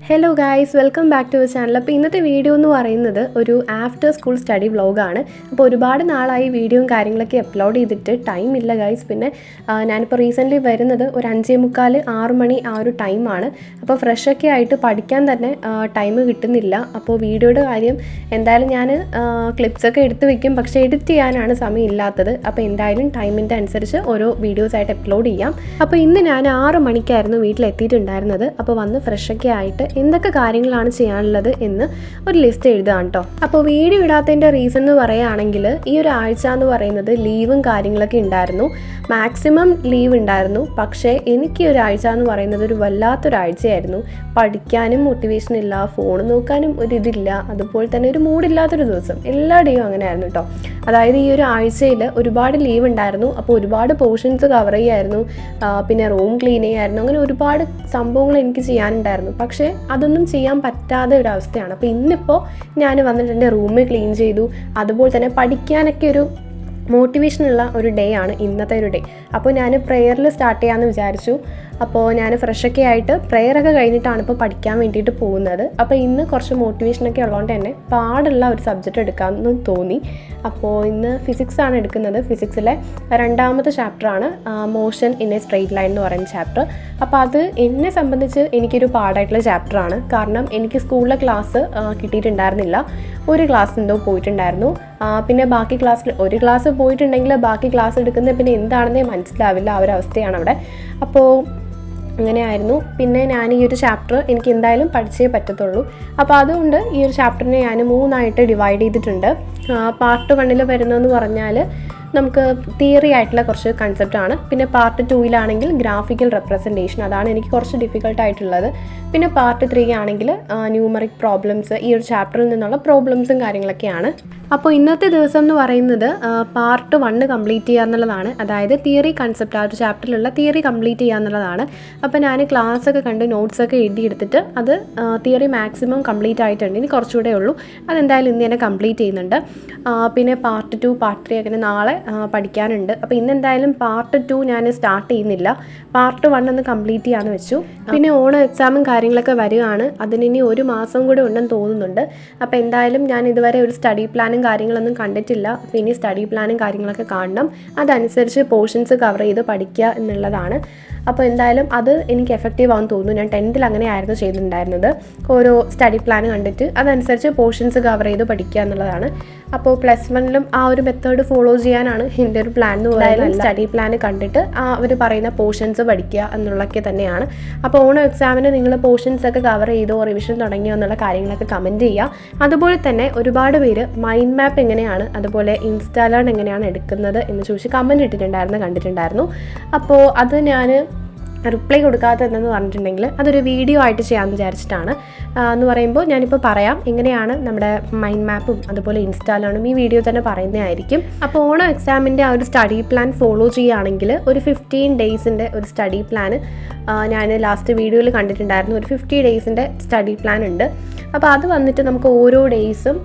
Hello guys, welcome back to our channel. അപ്പോൾ ഇന്നത്തെ video എന്ന് പറയുന്നത് ഒരു ആഫ്റ്റർ സ്കൂൾ സ്റ്റഡി വ്ളോഗാണ്. അപ്പോൾ ഒരുപാട് നാളായി വീഡിയോയും കാര്യങ്ങളൊക്കെ അപ്ലോഡ് ചെയ്തിട്ട് ടൈം ഇല്ല ഗായ്സ്. പിന്നെ ഞാനിപ്പോൾ റീസെൻ്റ്ലി വരുന്നത് ഒരു 5:45 6 മണി ആ ഒരു ടൈമാണ്. അപ്പോൾ ഫ്രഷൊക്കെ ആയിട്ട് പഠിക്കാൻ തന്നെ ടൈം കിട്ടുന്നില്ല. അപ്പോൾ വീഡിയോയുടെ കാര്യം എന്തായാലും ഞാൻ ക്ലിപ്സൊക്കെ എടുത്ത് വെക്കും, പക്ഷേ എഡിറ്റ് ചെയ്യാനാണ് സമയം ഇല്ലാത്തത്. അപ്പോൾ എന്തായാലും ടൈമിൻ്റെ അനുസരിച്ച് ഓരോ വീഡിയോസായിട്ട് അപ്ലോഡ് ചെയ്യാം. അപ്പോൾ ഇന്ന് ഞാൻ 6 മണിക്കായിരുന്നു വീട്ടിലെത്തിയിട്ടുണ്ടായിരുന്നത്. അപ്പോൾ വന്ന് ഫ്രഷൊക്കെ ആയിട്ട് എന്തൊക്കെ കാര്യങ്ങളാണ് ചെയ്യാനുള്ളത് എന്ന് ഒരു ലിസ്റ്റ് എഴുതാം കേട്ടോ. അപ്പോൾ വീഡിയോ ഇടാത്തതിൻ്റെ റീസൺ എന്ന് പറയുകയാണെങ്കിൽ ഈ ഒരു ആഴ്ച എന്ന് പറയുന്നത് ലീവും കാര്യങ്ങളൊക്കെ ഉണ്ടായിരുന്നു, മാക്സിമം ലീവ് ഉണ്ടായിരുന്നു. പക്ഷേ എനിക്ക് ഈ ഒരു ആഴ്ച എന്ന് പറയുന്നത് ഒരു വല്ലാത്തൊരാഴ്ചയായിരുന്നു. പഠിക്കാനും മോട്ടിവേഷൻ ഇല്ല, ഫോൺ നോക്കാനും ഒരിതില്ല, അതുപോലെ തന്നെ ഒരു മൂഡില്ലാത്തൊരു ദിവസം. എല്ലാ ഡേയും അങ്ങനെ ആയിരുന്നു കേട്ടോ. അതായത് ഈ ഒരു ആഴ്ചയിൽ ഒരുപാട് ലീവ് ഉണ്ടായിരുന്നു. അപ്പോൾ ഒരുപാട് പോർഷൻസ് കവർ ചെയ്യായിരുന്നു, പിന്നെ റൂം ക്ലീൻ ചെയ്യായിരുന്നു, അങ്ങനെ ഒരുപാട് സംഭവങ്ങൾ എനിക്ക് ചെയ്യാനുണ്ടായിരുന്നു. പക്ഷേ അതൊന്നും ചെയ്യാൻ പറ്റാത്ത ഒരവസ്ഥയാണ്. അപ്പോൾ ഇന്നിപ്പോൾ ഞാൻ വന്നിട്ട് എൻ്റെ റൂം ക്ലീൻ ചെയ്തു. അതുപോലെ തന്നെ പഠിക്കാനൊക്കെ ഒരു മോട്ടിവേഷനുള്ള ഒരു ഡേ ആണ് ഇന്നത്തെ ഒരു ഡേ. അപ്പോൾ ഞാൻ പ്രെയറിൽ സ്റ്റാർട്ട് ചെയ്യാമെന്ന് വിചാരിച്ചു. അപ്പോൾ ഞാൻ ഫ്രഷൊക്കെ ആയിട്ട് പ്രെയറൊക്കെ കഴിഞ്ഞിട്ടാണ് ഇപ്പോൾ പഠിക്കാൻ വേണ്ടിയിട്ട് പോകുന്നത്. അപ്പോൾ ഇന്ന് കുറച്ച് മോട്ടിവേഷനൊക്കെ ഉള്ളതുകൊണ്ട് തന്നെ പാടുള്ള ഒരു സബ്ജക്റ്റ് എടുക്കാമെന്ന് തോന്നി. അപ്പോൾ ഇന്ന് ഫിസിക്സ് ആണ് എടുക്കുന്നത്. ഫിസിക്സിലെ 2ാമത്തെ ചാപ്റ്ററാണ് motion in a straight line എന്ന് പറയുന്ന ചാപ്റ്റർ. അപ്പോൾ അത് എന്നെ സംബന്ധിച്ച് എനിക്കൊരു പാടായിട്ടുള്ള ചാപ്റ്ററാണ്. കാരണം എനിക്ക് സ്കൂളിലെ ക്ലാസ് കിട്ടിയിട്ടുണ്ടായിരുന്നില്ല. ഒരു ക്ലാസ് എന്തോ പോയിട്ടുണ്ടായിരുന്നു. പിന്നെ ബാക്കി ക്ലാസ്സിൽ ഒരു ക്ലാസ് പോയിട്ടുണ്ടെങ്കിൽ ബാക്കി ക്ലാസ് എടുക്കുന്നത് പിന്നെ എന്താണെന്നേ മനസ്സിലാവില്ല, ആ ഒരു അവസ്ഥയാണ് അവിടെ. അപ്പോൾ അങ്ങനെയായിരുന്നു. പിന്നെ ഞാൻ ഈ ഒരു ചാപ്റ്റർ എനിക്ക് എന്തായാലും പഠിച്ചേ പറ്റത്തുള്ളൂ. അപ്പോൾ അതുകൊണ്ട് ഈ ഒരു ചാപ്റ്ററിനെ ഞാൻ 3ആയിട്ട് ഡിവൈഡ് ചെയ്തിട്ടുണ്ട്. പാർട്ട് 1 വരുന്നതെന്ന് പറഞ്ഞാൽ നമുക്ക് തിയറി ആയിട്ടുള്ള കുറച്ച് കൺസെപ്റ്റാണ്. പിന്നെ പാർട്ട് 2 ഗ്രാഫിക്കൽ റെപ്രസെൻറ്റേഷൻ, അതാണ് എനിക്ക് കുറച്ച് ഡിഫിക്കൽട്ടായിട്ടുള്ളത്. പിന്നെ പാർട്ട് 3 ആണെങ്കിൽ ന്യൂമറിക് പ്രോബ്ലംസ്, ഈ ഒരു ചാപ്റ്ററിൽ നിന്നുള്ള പ്രോബ്ലംസും കാര്യങ്ങളൊക്കെയാണ്. അപ്പോൾ ഇന്നത്തെ ദിവസം എന്ന് പറയുന്നത് പാർട്ട് 1 കംപ്ലീറ്റ് ചെയ്യുക എന്നുള്ളതാണ്. അതായത് തിയറി കൺസെപ്റ്റ്, ആ ഒരു ചാപ്റ്ററിലുള്ള തിയറി കംപ്ലീറ്റ് ചെയ്യുക എന്നുള്ളതാണ്. അപ്പോൾ ഞാൻ ക്ലാസ്സൊക്കെ കണ്ട് നോട്ട്സൊക്കെ എഴുതിയെടുത്തിട്ട് അത് തിയറി മാക്സിമം കംപ്ലീറ്റ് ആയിട്ടുണ്ട്. ഇനി കുറച്ചുകൂടെ ഉള്ളൂ. അതെന്തായാലും ഇന്ന് തന്നെ കംപ്ലീറ്റ് ചെയ്യുന്നുണ്ട്. പിന്നെ പാർട്ട് 2 പാർട്ട് 3 അങ്ങനെ നാളെ പഠിക്കാനുണ്ട്. അപ്പോൾ ഇന്നെന്തായാലും പാർട്ട് 2 ഞാൻ സ്റ്റാർട്ട് ചെയ്യുന്നില്ല. പാർട്ട് 1 ഒന്ന് കംപ്ലീറ്റ് ചെയ്യാമെന്ന് വെച്ചു. പിന്നെ ഓണം എക്സാമും കാര്യങ്ങളൊക്കെ വരികയാണ്. അതിനി 1 മാസം കൂടെ ഉണ്ടെന്ന് തോന്നുന്നുണ്ട്. അപ്പോൾ എന്തായാലും ഞാൻ ഇതുവരെ ഒരു സ്റ്റഡി പ്ലാനും കാര്യങ്ങളൊന്നും കണ്ടിട്ടില്ല. അപ്പോൾ ഇനി സ്റ്റഡി പ്ലാനും കാര്യങ്ങളൊക്കെ കാണണം. അതനുസരിച്ച് പോർഷൻസ് കവർ ചെയ്ത് പഠിക്കുക എന്നുള്ളതാണ്. അപ്പോൾ എന്തായാലും അത് എനിക്ക് എഫക്റ്റീവ് ആണെന്ന് തോന്നുന്നു. ഞാൻ 10th അങ്ങനെയായിരുന്നു ചെയ്തിട്ടുണ്ടായിരുന്നത്. ഓരോ സ്റ്റഡി പ്ലാൻ കണ്ടിട്ട് അതനുസരിച്ച് പോർഷൻസ് കവർ ചെയ്ത് പഠിക്കുക എന്നുള്ളതാണ്. അപ്പോൾ +1 ആ ഒരു മെത്തേഡ് ഫോളോ ചെയ്യാനാണ് എൻ്റെ ഒരു പ്ലാൻ എന്ന് പറയുന്നത്. സ്റ്റഡി പ്ലാൻ കണ്ടിട്ട് അവർ പറയുന്ന പോർഷൻസ് പഠിക്കുക എന്നുള്ളതൊക്കെ തന്നെയാണ്. അപ്പോൾ ഓണം എക്സാമിന് നിങ്ങൾ പോർഷൻസ് ഒക്കെ കവർ ചെയ്തോ, റിവിഷൻ തുടങ്ങിയോ എന്നുള്ള കാര്യങ്ങളൊക്കെ കമൻറ്റ് ചെയ്യുക. അതുപോലെ തന്നെ ഒരുപാട് പേര് മൈൻഡ് മാപ്പ് എങ്ങനെയാണ്, അതുപോലെ ഇൻസ്റ്റാലേൺ എങ്ങനെയാണ് എടുക്കുന്നത് എന്ന് ചോദിച്ച് കമൻറ്റ് ഇട്ടിട്ടുണ്ടായിരുന്നു, കണ്ടിട്ടുണ്ടായിരുന്നു. അപ്പോൾ അത് ഞാൻ റിപ്ലൈ കൊടുക്കാത്തതെന്ന് പറഞ്ഞിട്ടുണ്ടെങ്കിൽ അതൊരു വീഡിയോ ആയിട്ട് ചെയ്യാമെന്ന് വിചാരിച്ചിട്ടാണ്. എന്ന് പറയുമ്പോൾ ഞാനിപ്പോൾ പറയാം എങ്ങനെയാണ് നമ്മുടെ മൈൻഡ് മാപ്പും അതുപോലെ ഇൻസ്റ്റാളാണും ഈ വീഡിയോ തന്നെ പറയുന്നതായിരിക്കും. അപ്പോൾ ഓണം എക്സാമിൻ്റെ ആ ഒരു സ്റ്റഡി പ്ലാൻ ഫോളോ ചെയ്യുകയാണെങ്കിൽ ഒരു 15 ഡേയ്സിൻ്റെ ഒരു സ്റ്റഡി പ്ലാൻ ഞാൻ ലാസ്റ്റ് വീഡിയോയിൽ കണ്ടിട്ടുണ്ടായിരുന്നു. ഒരു 50 ഡേയ്സിൻ്റെ സ്റ്റഡി പ്ലാൻ ഉണ്ട്. അപ്പോൾ അത് വന്നിട്ട് നമുക്ക് ഓരോ ഡേയ്സും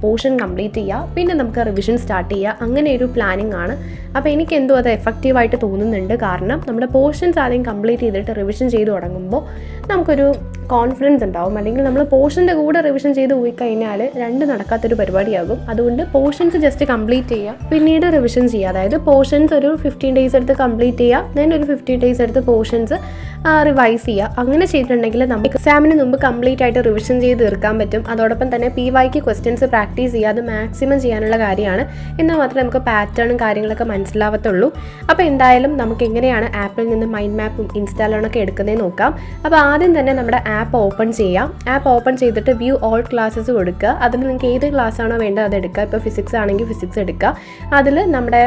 പോർഷൻ കംപ്ലീറ്റ് ചെയ്യുക, പിന്നെ നമുക്ക് റിവിഷൻ സ്റ്റാർട്ട് ചെയ്യുക, അങ്ങനെ ഒരു പ്ലാനിങ് ആണ്. അപ്പോൾ എനിക്ക് എന്തോ അത് എഫക്റ്റീവായിട്ട് തോന്നുന്നുണ്ട്. കാരണം നമ്മുടെ പോർഷൻസ് ആദ്യം കംപ്ലീറ്റ് ചെയ്തിട്ട് റിവിഷൻ ചെയ്ത് തുടങ്ങുമ്പോൾ നമുക്കൊരു കോൺഫിഡൻസ് ഉണ്ടാവും. അല്ലെങ്കിൽ നമ്മൾ പോർഷൻ്റെ കൂടെ റിവിഷൻ ചെയ്ത് പോയി കഴിഞ്ഞാൽ രണ്ട് നടക്കാത്തൊരു പരിപാടിയാകും. അതുകൊണ്ട് പോർഷൻസ് ജസ്റ്റ് കംപ്ലീറ്റ് ചെയ്യുക, പിന്നീട് റിവിഷൻ ചെയ്യുക. അതായത് പോർഷൻസ് ഒരു 15 ഡേയ്സ് എടുത്ത് കംപ്ലീറ്റ് ചെയ്യുക, ദെൻ ഒരു 15 ഡേയ്സ് എടുത്ത് പോർഷൻസ് റിവൈസ് ചെയ്യുക. അങ്ങനെ ചെയ്തിട്ടുണ്ടെങ്കിൽ നമുക്ക് എക്സാമിന് മുമ്പ് കംപ്ലീറ്റ് ആയിട്ട് റിവിഷൻ ചെയ്ത് തീർക്കാൻ പറ്റും. അതോടൊപ്പം തന്നെ PYQ ക്വസ്റ്റ്യൻസ് പ്രാക്ടീസ് ചെയ്യുക, അത് മാക്സിമം ചെയ്യാനുള്ള കാര്യമാണ്. എന്നാൽ മാത്രമേ നമുക്ക് പാറ്റേണും കാര്യങ്ങളൊക്കെ മനസ്സിലാവത്തുള്ളൂ. അപ്പോൾ എന്തായാലും നമുക്ക് എങ്ങനെയാണ് ആപ്പിൽ നിന്ന് മൈൻഡ് മാപ്പും ഇൻസ്റ്റാളൊക്കെ എടുക്കുന്നതെന്ന് നോക്കാം. അപ്പോൾ ആദ്യം തന്നെ നമ്മുടെ ആപ്പ് ഓപ്പൺ ചെയ്യാം. ആപ്പ് ഓപ്പൺ ചെയ്തിട്ട് വ്യൂ ഓൾ ക്ലാസ്സസ് കൊടുക്കുക. അതിൽ നിങ്ങൾക്ക് ഏത് ക്ലാസ്സാണോ വേണ്ടത് അത് എടുക്കുക. ഇപ്പോൾ ഫിസിക്സ് ആണെങ്കിൽ ഫിസിക്സ് എടുക്കുക. അതിൽ നമ്മുടെ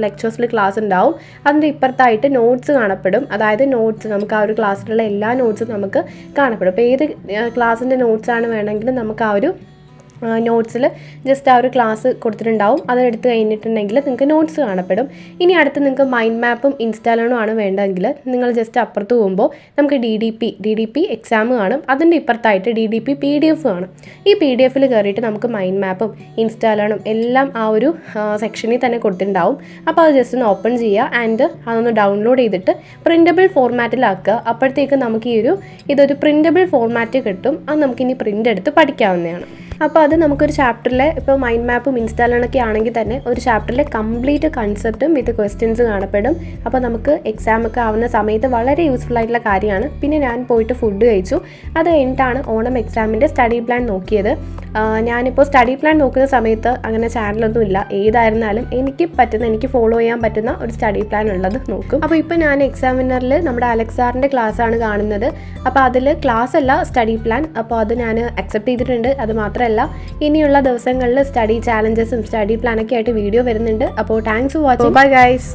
ലെക്ചേഴ്സിൽ ക്ലാസ് ഉണ്ടാവും. അതിൻ്റെ ഇപ്പുറത്തായിട്ട് നോട്ട്സ് കാണപ്പെടും. അതായത് നോട്ട്സ് നമുക്ക് ആ ഒരു ക്ലാസ്സിലുള്ള എല്ലാ നോട്ട്സും നമുക്ക് കാണപ്പെടും. അപ്പോൾ ഏത് ക്ലാസ്സിൻ്റെ നോട്ട്സാണ് വേണമെങ്കിലും നമുക്ക് ആ ഒരു നോട്ട്സിൽ ജസ്റ്റ് ആ ഒരു ക്ലാസ് കൊടുത്തിട്ടുണ്ടാവും. അതെടുത്ത് കഴിഞ്ഞിട്ടുണ്ടെങ്കിൽ നിങ്ങൾക്ക് നോട്ട്സ് കാണപ്പെടും. ഇനി അടുത്ത് നിങ്ങൾക്ക് മൈൻഡ് മാപ്പും ഇൻസ്റ്റാളണും ആണ് വേണ്ടതെങ്കിൽ നിങ്ങൾ ജസ്റ്റ് അപ്പുറത്ത് പോകുമ്പോൾ നമുക്ക് ഡി ഡി പി എക്സാം കാണും. അതിൻ്റെ ഇപ്പുറത്തായിട്ട് DDP PDF കാണും. ഈ PDF കയറിയിട്ട് നമുക്ക് മൈൻഡ് മാപ്പും ഇൻസ്റ്റാളണും എല്ലാം ആ ഒരു സെക്ഷനിൽ തന്നെ കൊടുത്തിട്ടുണ്ടാവും. അപ്പോൾ അത് ജസ്റ്റ് ഒന്ന് ഓപ്പൺ ചെയ്യുക ആൻഡ് അതൊന്ന് ഡൗൺലോഡ് ചെയ്തിട്ട് പ്രിൻ്റബിൾ ഫോർമാറ്റിലാക്കുക. അപ്പോഴത്തേക്ക് നമുക്ക് ഇതൊരു പ്രിൻ്റബിൾ ഫോർമാറ്റ് കിട്ടും. അത് നമുക്കിനി പ്രിൻ്റ് എടുത്ത് പഠിക്കാവുന്നതാണ്. അപ്പോൾ അത് നമുക്കൊരു ചാപ്റ്ററിലെ ഇപ്പോൾ മൈൻഡ് മാപ്പും ഇൻസ്റ്റാളണൊക്കെ ആണെങ്കിൽ തന്നെ ഒരു ചാപ്റ്ററിലെ കംപ്ലീറ്റ് കൺസെപ്റ്റും വിത്ത് ക്വസ്റ്റ്യൻസ് കാണപ്പെടും. അപ്പോൾ നമുക്ക് എക്സാമൊക്കെ ആവുന്ന സമയത്ത് വളരെ യൂസ്ഫുൾ ആയിട്ടുള്ള കാര്യമാണ്. പിന്നെ ഞാൻ പോയിട്ട് ഫുഡ് കഴിച്ചു. അത് കഴിഞ്ഞിട്ടാണ് ഓണം എക്സാമിൻ്റെ സ്റ്റഡി പ്ലാൻ നോക്കിയത്. ഞാനിപ്പോൾ സ്റ്റഡി പ്ലാൻ നോക്കുന്ന സമയത്ത് അങ്ങനെ ചാനലൊന്നും ഇല്ല. ഏതായിരുന്നാലും എനിക്ക് ഫോളോ ചെയ്യാൻ പറ്റുന്ന ഒരു സ്റ്റഡി പ്ലാൻ ഉള്ളത് നോക്കും. അപ്പോൾ ഇപ്പോൾ ഞാൻ എക്സാമിനറിൽ നമ്മുടെ അലക്സ് സാറിൻ്റെ ക്ലാസ്സാണ് കാണുന്നത്. അപ്പോൾ അതിൽ ക്ലാസ് അല്ല സ്റ്റഡി പ്ലാൻ. അപ്പോൾ അത് ഞാൻ അക്സെപ്റ്റ് ചെയ്തിട്ടുണ്ട്. അത് മാത്രമല്ല ഇനിയുള്ള ദിവസങ്ങളിൽ സ്റ്റഡി ചാലഞ്ചസും സ്റ്റഡി പ്ലാനൊക്കെ ആയിട്ട് വീഡിയോ വരുന്നുണ്ട്. അപ്പോൾ thanks for watching. Bye guys.